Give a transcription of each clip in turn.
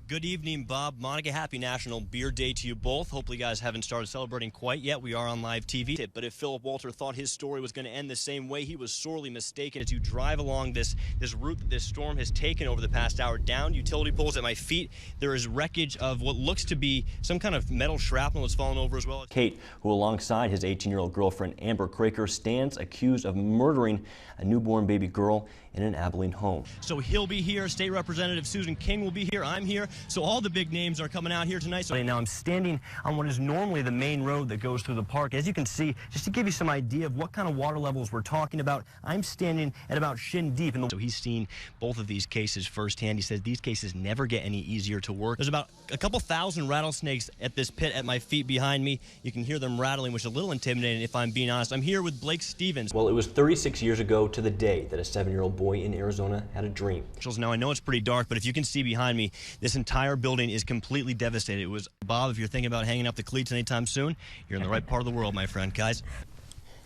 Good evening, Bob. Monica, happy National Beer Day to you both. Hopefully you guys haven't started celebrating quite yet. We are on live TV. But if Philip Walter thought his story was going to end the same way, he was sorely mistaken. As you drive along this route that this storm has taken over the past hour, down utility poles at my feet, there is wreckage of what looks to be some kind of metal shrapnel that's fallen over as well. Kate, who alongside his 18-year-old girlfriend Amber Craker stands accused of murdering a newborn baby girl in an Abilene home. So he'll be here. State Representative Susan King will be here. I'm here. So all the big names are coming out here tonight. So now I'm standing on what is normally the main road that goes through the park. As you can see, just to give you some idea of what kind of water levels we're talking about, I'm standing at about shin deep. So he's seen both of these cases firsthand. He says these cases never get any easier to work. There's about a couple thousand rattlesnakes at this pit at my feet behind me. You can hear them rattling, which is a little intimidating if I'm being honest. I'm here with Blake Stevens. Well, it was 36 years ago to the day that a 7-year-old boy in Arizona had a dream. Now, I know it's pretty dark, but if you can see behind me, this entire building is completely devastated. It was, Bob, if you're thinking about hanging up the cleats anytime soon, you're in the right part of the world, my friend, guys.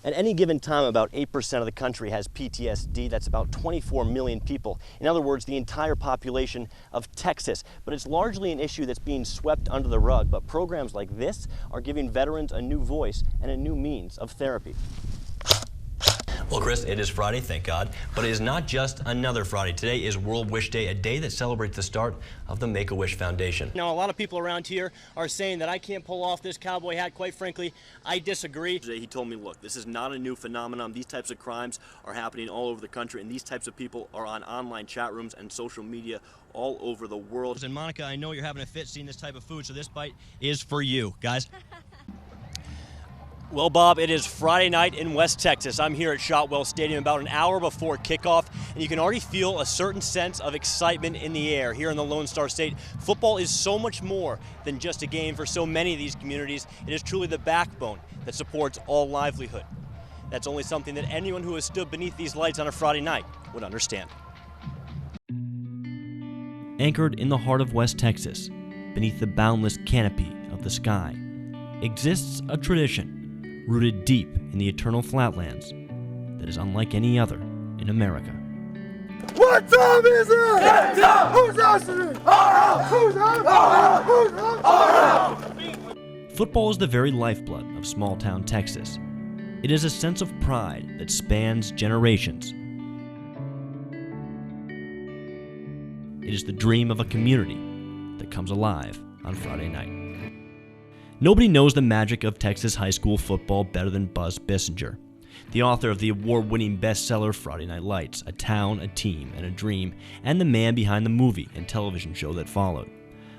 At any given time, about 8% of the country has PTSD. That's about 24 million people. In other words, the entire population of Texas. But it's largely an issue that's being swept under the rug. But programs like this are giving veterans a new voice and a new means of therapy. Well, Chris, it is Friday, thank God, but it is not just another Friday. Today is World Wish Day, a day that celebrates the start of the Make-A-Wish Foundation. Now, a lot of people around here are saying that I can't pull off this cowboy hat. Quite frankly, I disagree. He told me, look, this is not a new phenomenon. These types of crimes are happening all over the country, and these types of people are on online chat rooms and social media all over the world. And Monica, I know you're having a fit seeing this type of food, so this bite is for you, guys. Well, Bob, it is Friday night in West Texas. I'm here at Shotwell Stadium about an hour before kickoff, and you can already feel a certain sense of excitement in the air here in the Lone Star State. Football is so much more than just a game for so many of these communities. It is truly the backbone that supports all livelihood. That's only something that anyone who has stood beneath these lights on a Friday night would understand. Anchored in the heart of West Texas, beneath the boundless canopy of the sky, exists a tradition rooted deep in the eternal flatlands that is unlike any other in America. What time is it? Get up! Who's listening? Who's up? Football is the very lifeblood of small-town Texas. It is a sense of pride that spans generations. It is the dream of a community that comes alive on Friday night. Nobody knows the magic of Texas high school football better than Buzz Bissinger, the author of the award-winning bestseller Friday Night Lights, A Town, a Team, and a Dream, and the man behind the movie and television show that followed.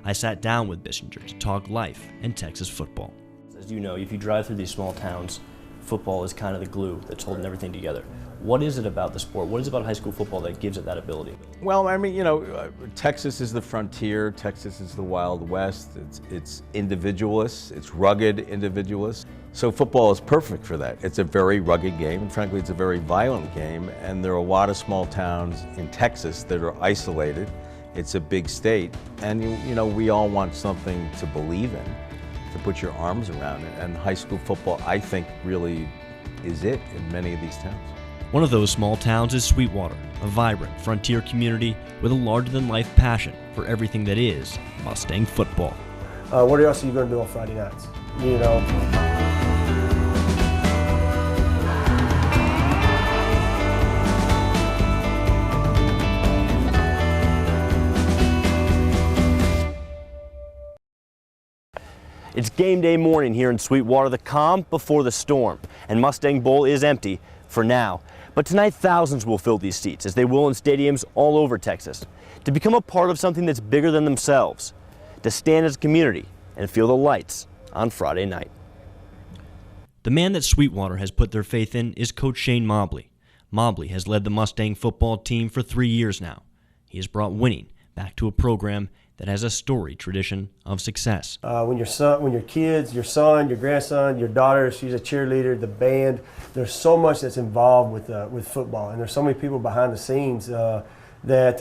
I sat down with Bissinger to talk life and Texas football. As you know, if you drive through these small towns, football is kind of the glue that's holding everything together. What is it about the sport? What is it about high school football that gives it that ability? Well, I mean, you know, Texas is the frontier. Texas is the Wild West. It's individualist. It's rugged individualist. So football is perfect for that. It's a very rugged game, and frankly, it's a very violent game. And there are a lot of small towns in Texas that are isolated. It's a big state, and you know, we all want something to believe in, to put your arms around it. And high school football, I think, really is it in many of these towns. One of those small towns is Sweetwater, a vibrant frontier community with a larger-than-life passion for everything that is Mustang football. What else are you going to do on Friday nights? You know. It's game day morning here in Sweetwater, the calm before the storm, and Mustang Bowl is empty for now. But tonight, thousands will fill these seats, as they will in stadiums all over Texas, to become a part of something that's bigger than themselves, to stand as a community and feel the lights on Friday night. The man that Sweetwater has put their faith in is Coach Shane Mobley. Mobley has led the Mustang football team for 3 years now. He has brought winning back to a program that has a storied tradition of success. When your kids, your son, your grandson, your daughter, she's a cheerleader, the band, there's so much that's involved with football, and there's so many people behind the scenes that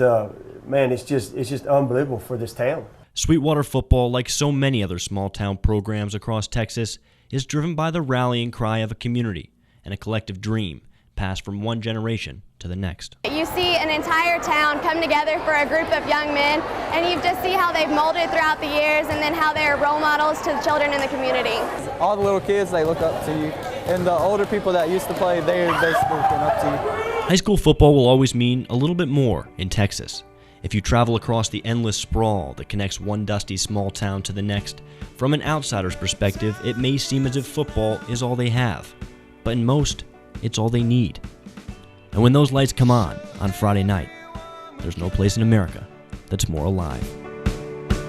man, it's just unbelievable for this town. Sweetwater football, like so many other small town programs across Texas, is driven by the rallying cry of a community and a collective dream pass from one generation to the next. You see an entire town come together for a group of young men, and you just see how they've molded throughout the years and then how they're role models to the children in the community. All the little kids, they look up to you, and the older people that used to play, they're basically looking up to you. High school football will always mean a little bit more in Texas. If you travel across the endless sprawl that connects one dusty small town to the next, from an outsider's perspective, it may seem as if football is all they have. But in most, it's all they need. And when those lights come on Friday night, there's no place in America that's more alive.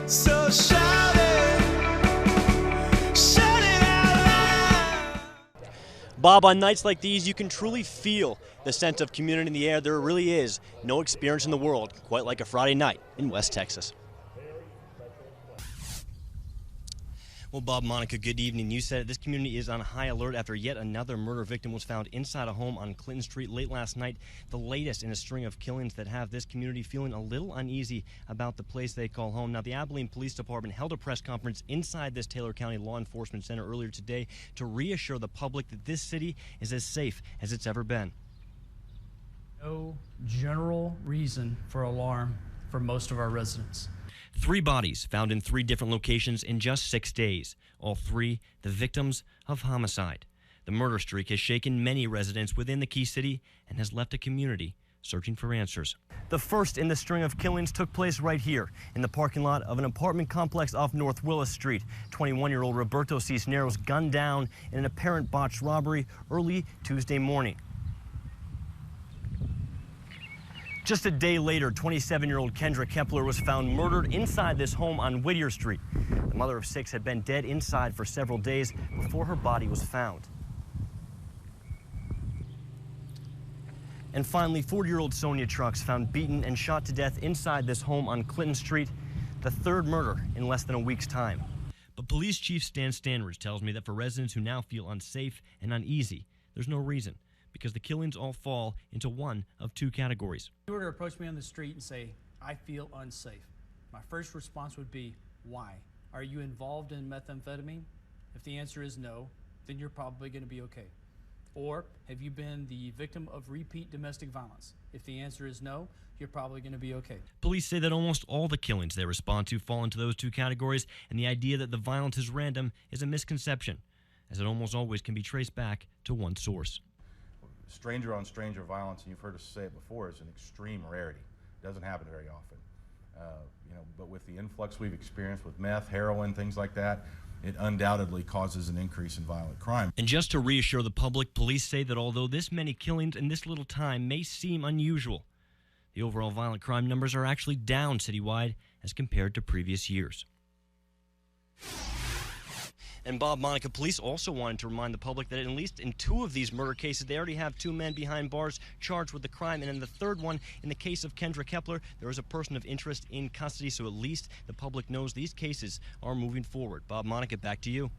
So shout it out loud. Bob, on nights like these, you can truly feel the sense of community in the air. There really is no experience in the world quite like a Friday night in West Texas. Well, Bob, Monica, good evening. You said this community is on high alert after yet another murder victim was found inside a home on Clinton Street late last night, the latest in a string of killings that have this community feeling a little uneasy about the place they call home. Now, the Abilene Police Department held a press conference inside this Taylor County Law Enforcement Center earlier today to reassure the public that this city is as safe as it's ever been. No general reason for alarm for most of our residents. 3 bodies found in 3 different locations in just 6 days, all 3 the victims of homicide. The murder streak has shaken many residents within the Key City and has left a community searching for answers. The first in the string of killings took place right here in the parking lot of an apartment complex off North Willis Street. 21-year-old Roberto Cisneros gunned down in an apparent botched robbery early Tuesday morning. Just a day later, 27-year-old Kendra Kepler was found murdered inside this home on Whittier Street. The mother of 6 had been dead inside for several days before her body was found. And finally, 40-year-old Sonia Trucks found beaten and shot to death inside this home on Clinton Street, the 3rd murder in less than a week's time. But Police Chief Stan Stanridge tells me that for residents who now feel unsafe and uneasy, there's no reason, because the killings all fall into one of 2 categories. If you were to approach me on the street and say, I feel unsafe, my first response would be, why? Are you involved in methamphetamine? If the answer is no, then you're probably going to be okay. Or have you been the victim of repeat domestic violence? If the answer is no, you're probably going to be okay. Police say that almost all the killings they respond to fall into those 2 categories, and the idea that the violence is random is a misconception, as it almost always can be traced back to one source. Stranger on stranger violence, and you've heard us say it before, is an extreme rarity. It doesn't happen very often. But with the influx we've experienced with meth, heroin, things like that, it undoubtedly causes an increase in violent crime. And just to reassure the public, police say that although this many killings in this little time may seem unusual, the overall violent crime numbers are actually down citywide as compared to previous years. And Bob, Monica, police also wanted to remind the public that at least in 2 of these murder cases, they already have 2 men behind bars charged with the crime. And in the 3rd one, in the case of Kendra Kepler, there is a person of interest in custody, so at least the public knows these cases are moving forward. Bob, Monica, back to you.